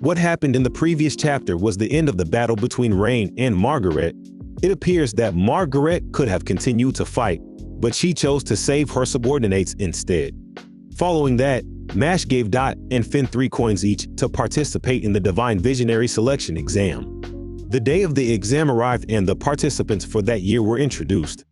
What happened in the previous chapter was the end of the battle between Rain and Margaret. It appears that Margaret could have continued to fight, but she chose to save her subordinates instead. Following that, Mash gave Dot and Finn 3 coins each to participate in the Divine Visionary Selection exam. The day of the exam arrived and the participants for that year were introduced.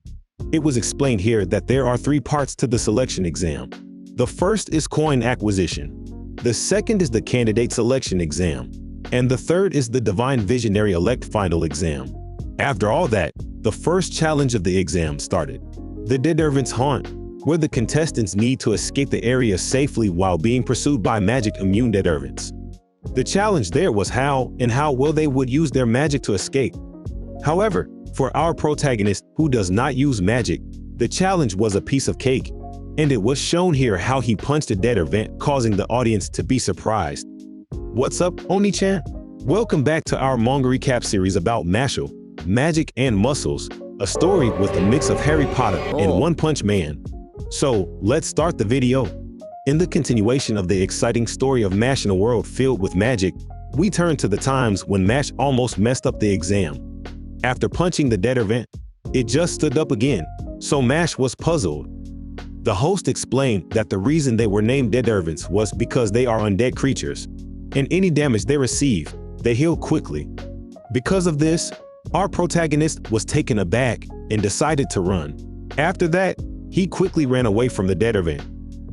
It was explained here that there are 3 parts to the selection exam. The first is coin acquisition. The second is the candidate selection exam. And the third is the Divine Visionary Elect final exam. After all that, the first challenge of the exam started. The Detervent's Haunt, where the contestants need to escape the area safely while being pursued by magic-immune Detervents. The challenge there was how well they would use their magic to escape. However, for our protagonist, who does not use magic, the challenge was a piece of cake, and it was shown here how he punched a Detervent, causing the audience to be surprised. What's up, Onii-Chan? Welcome back to our manga recap series about Mashle, Magic and Muscles, a story with a mix of Harry Potter and One Punch Man. So, let's start the video. In the continuation of the exciting story of Mash in a world filled with magic, we turn to the times when Mash almost messed up the exam. After punching the Detervent, it just stood up again, so Mash was puzzled. The host explained that the reason they were named Detervents was because they are undead creatures, and any damage they receive, they heal quickly. Because of this, our protagonist was taken aback and decided to run. After that, he quickly ran away from the Detervent.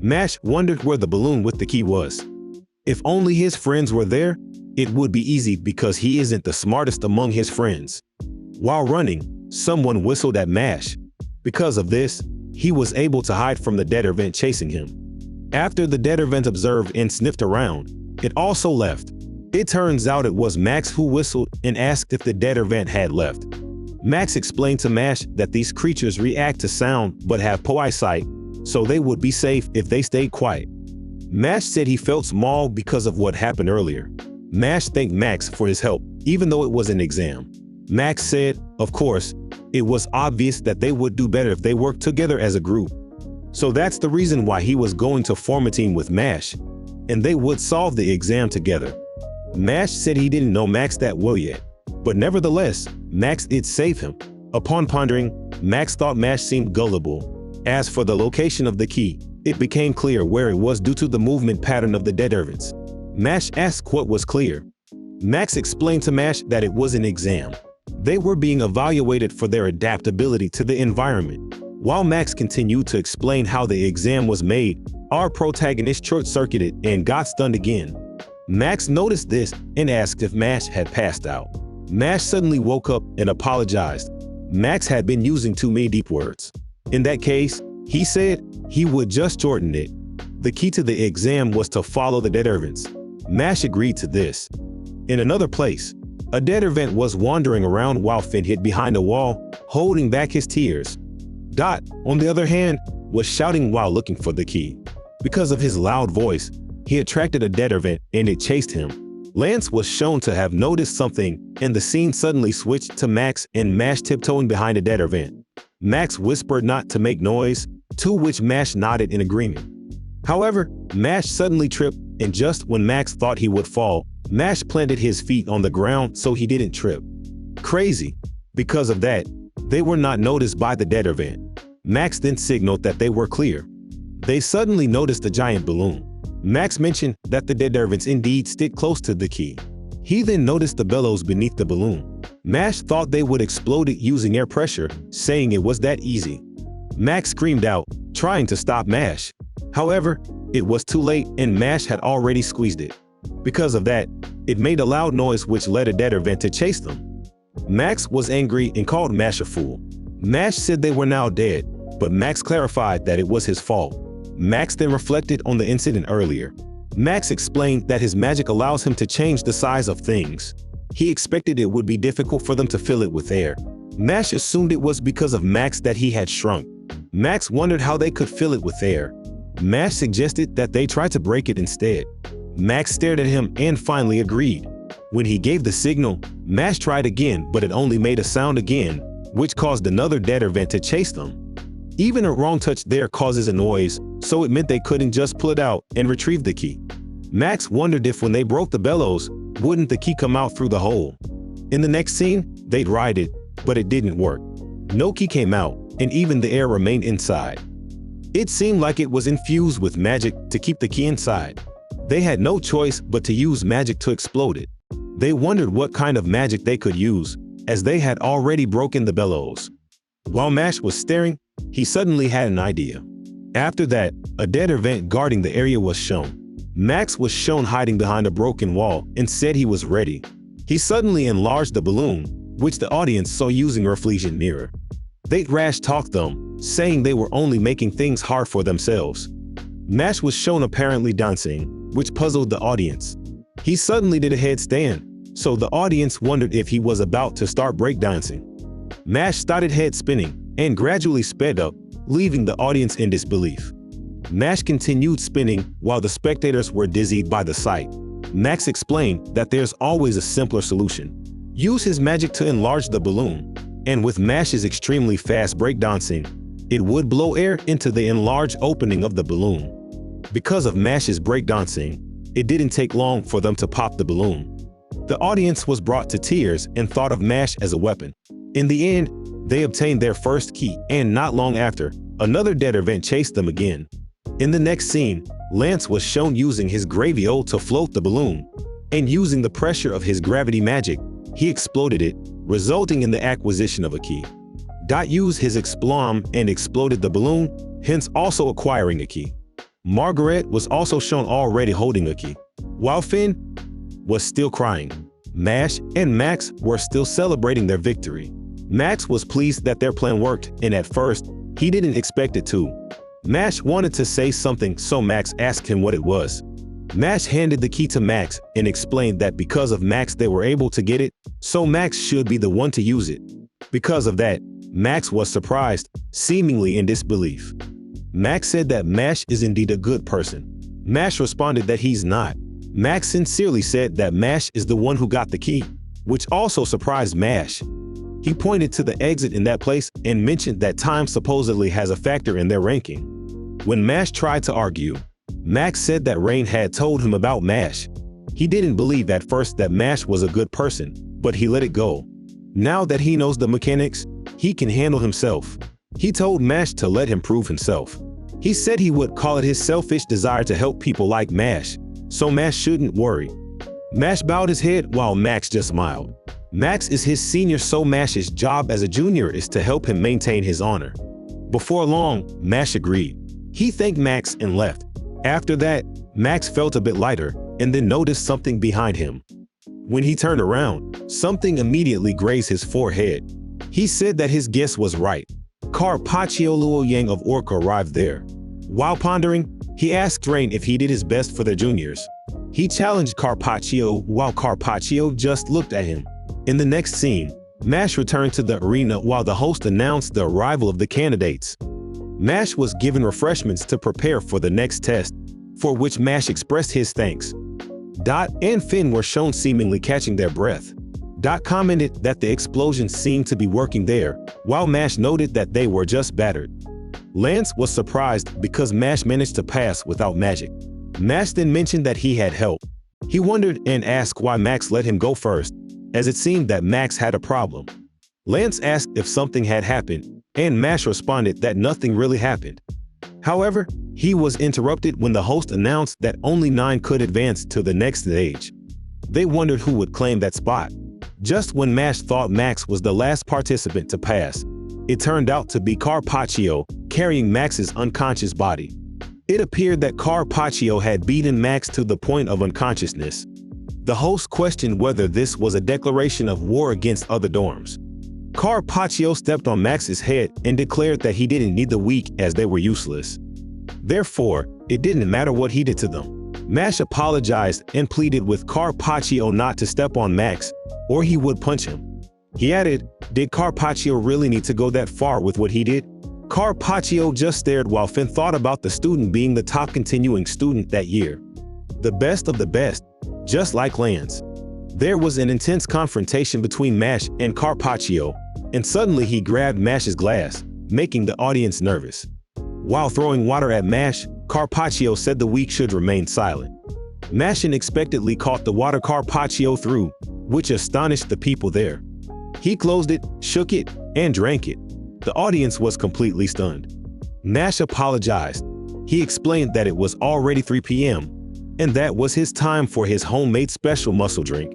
Mash wondered where the balloon with the key was. If only his friends were there, it would be easy because he isn't the smartest among his friends. While running, someone whistled at Mash. Because of this, he was able to hide from the Detervent chasing him. After the Detervent observed and sniffed around, it also left. It turns out it was Max who whistled and asked if the Detervent had left. Max explained to Mash that these creatures react to sound but have poor eyesight, so they would be safe if they stayed quiet. Mash said he felt small because of what happened earlier. Mash thanked Max for his help, even though it was an exam. Max said, of course, it was obvious that they would do better if they worked together as a group. So that's the reason why he was going to form a team with Mash, and they would solve the exam together. Mash said he didn't know Max that well yet, but nevertheless, Max did save him. Upon pondering, Max thought Mash seemed gullible. As for the location of the key, it became clear where it was due to the movement pattern of the Detervents. Mash asked what was clear. Max explained to Mash that it was an exam. They were being evaluated for their adaptability to the environment. While Max continued to explain how the exam was made, our protagonist short-circuited and got stunned again. Max noticed this and asked if Mash had passed out. Mash suddenly woke up and apologized. Max had been using too many deep words. In that case, he said he would just shorten it. The key to the exam was to follow the Detervents. Mash agreed to this. In another place, a Detervent was wandering around while Finn hid behind a wall, holding back his tears. Dot, on the other hand, was shouting while looking for the key. Because of his loud voice, he attracted a Detervent and it chased him. Lance was shown to have noticed something, and the scene suddenly switched to Max and Mash tiptoeing behind a Detervent. Max whispered not to make noise, to which Mash nodded in agreement. However, Mash suddenly tripped, and just when Max thought he would fall, Mash planted his feet on the ground so he didn't trip. Crazy. Because of that, they were not noticed by the Detervent. Max then signaled that they were clear. They suddenly noticed a giant balloon. Max mentioned that the Detervents indeed stick close to the key. He then noticed the bellows beneath the balloon. Mash thought they would explode it using air pressure, saying it was that easy. Max screamed out, trying to stop Mash. However, it was too late and Mash had already squeezed it. Because of that, it made a loud noise which led a Detervent to chase them. Max was angry and called Mash a fool. Mash said they were now dead, but Max clarified that it was his fault. Max then reflected on the incident earlier. Max explained that his magic allows him to change the size of things. He expected it would be difficult for them to fill it with air. Mash assumed it was because of Max that he had shrunk. Max wondered how they could fill it with air. Mash suggested that they try to break it instead. Max stared at him and finally agreed. When he gave the signal, Mash tried again, but it only made a sound again, which caused another Detervent to chase them. Even a wrong touch there causes a noise, so it meant they couldn't just pull it out and retrieve the key. Max wondered if when they broke the bellows, Wouldn't the key come out through the hole? In the next scene, they'd ride it, but it didn't work. No key came out, and even the air remained inside. It seemed like it was infused with magic to keep the key inside. They had no choice but to use magic to explode it. They wondered what kind of magic they could use, as they had already broken the bellows. While Mash was staring, he suddenly had an idea. After that, a dead vent guarding the area was shown. Max was shown hiding behind a broken wall and said he was ready. He suddenly enlarged the balloon, which the audience saw using a reflection mirror. They'd rash-talked them, saying they were only making things hard for themselves. Mash was shown apparently dancing, which puzzled the audience. He suddenly did a headstand, so the audience wondered if he was about to start breakdancing. Mash started head spinning and gradually sped up, leaving the audience in disbelief. Mash continued spinning while the spectators were dizzied by the sight. Max explained that there's always a simpler solution. Use his magic to enlarge the balloon, and with Mash's extremely fast breakdancing, it would blow air into the enlarged opening of the balloon. Because of Mash's breakdancing, it didn't take long for them to pop the balloon. The audience was brought to tears and thought of Mash as a weapon. In the end, they obtained their first key, and not long after, another dead vent chased them again. In the next scene, Lance was shown using his gravio to float the balloon, and using the pressure of his gravity magic, he exploded it, resulting in the acquisition of a key. Dot used his explom and exploded the balloon, hence also acquiring a key. Margaret was also shown already holding a key, while Finn was still crying. Mash and Max were still celebrating their victory. Max was pleased that their plan worked, and at first, he didn't expect it to. Mash wanted to say something, so Max asked him what it was. Mash handed the key to Max and explained that because of Max they were able to get it, so Max should be the one to use it. Because of that, Max was surprised, seemingly in disbelief. Max said that Mash is indeed a good person. Mash responded that he's not. Max sincerely said that Mash is the one who got the key, which also surprised Mash. He pointed to the exit in that place and mentioned that time supposedly has a factor in their ranking. When Mash tried to argue, Max said that Rain had told him about Mash. He didn't believe at first that Mash was a good person, but he let it go. Now that he knows the mechanics, he can handle himself. He told Mash to let him prove himself. He said he would call it his selfish desire to help people like Mash, so Mash shouldn't worry. Mash bowed his head while Max just smiled. Max is his senior, so Mash's job as a junior is to help him maintain his honor. Before long, Mash agreed. He thanked Max and left. After that, Max felt a bit lighter and then noticed something behind him. When he turned around, something immediately grazed his forehead. He said that his guess was right. Carpaccio Luo-Yang of Orc arrived there. While pondering, he asked Rain if he did his best for the juniors. He challenged Carpaccio while Carpaccio just looked at him. In the next scene, Mash returned to the arena while the host announced the arrival of the candidates. Mash was given refreshments to prepare for the next test, for which Mash expressed his thanks. Dot and Finn were shown seemingly catching their breath. Dot commented that the explosion seemed to be working there, while Mash noted that they were just battered. Lance was surprised because Mash managed to pass without magic. Mash then mentioned that he had help. He wondered and asked why Max let him go first, as it seemed that Max had a problem. Lance asked if something had happened, and Mash responded that nothing really happened. However, he was interrupted when the host announced that only 9 could advance to the next stage. They wondered who would claim that spot. Just when Mash thought Max was the last participant to pass, it turned out to be Carpaccio carrying Max's unconscious body. It appeared that Carpaccio had beaten Max to the point of unconsciousness. The host questioned whether this was a declaration of war against other dorms. Carpaccio stepped on Max's head and declared that he didn't need the weak as they were useless. Therefore, it didn't matter what he did to them. Mash apologized and pleaded with Carpaccio not to step on Max, or he would punch him. He added, did Carpaccio really need to go that far with what he did? Carpaccio just stared while Finn thought about the student being the top continuing student that year. The best of the best, just like Lance. There was an intense confrontation between Mash and Carpaccio, and suddenly he grabbed Mash's glass, making the audience nervous. While throwing water at Mash, Carpaccio said the weak should remain silent. Mash unexpectedly caught the water carpaccio through, which astonished the people there. He closed it, shook it, and drank it. The audience was completely stunned. Mash apologized. He explained that it was already 3 p.m., and that was his time for his homemade special muscle drink.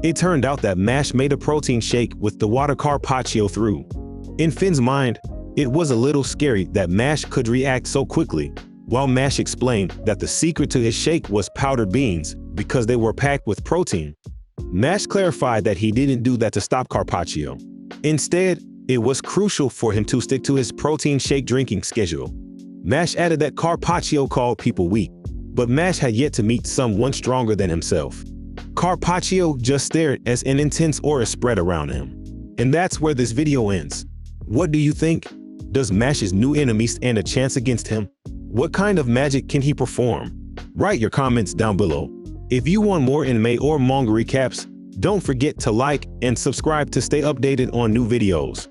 It turned out that Mash made a protein shake with the water carpaccio through. In Finn's mind, it was a little scary that Mash could react so quickly, while Mash explained that the secret to his shake was powdered beans because they were packed with protein. Mash clarified that he didn't do that to stop carpaccio. Instead, it was crucial for him to stick to his protein shake drinking schedule. Mash added that carpaccio called people weak, but Mash had yet to meet someone stronger than himself. Carpaccio just stared as an intense aura spread around him. And that's where this video ends. What do you think? Does Mash's new enemy stand a chance against him? What kind of magic can he perform? Write your comments down below. If you want more anime or manga recaps, don't forget to like and subscribe to stay updated on new videos.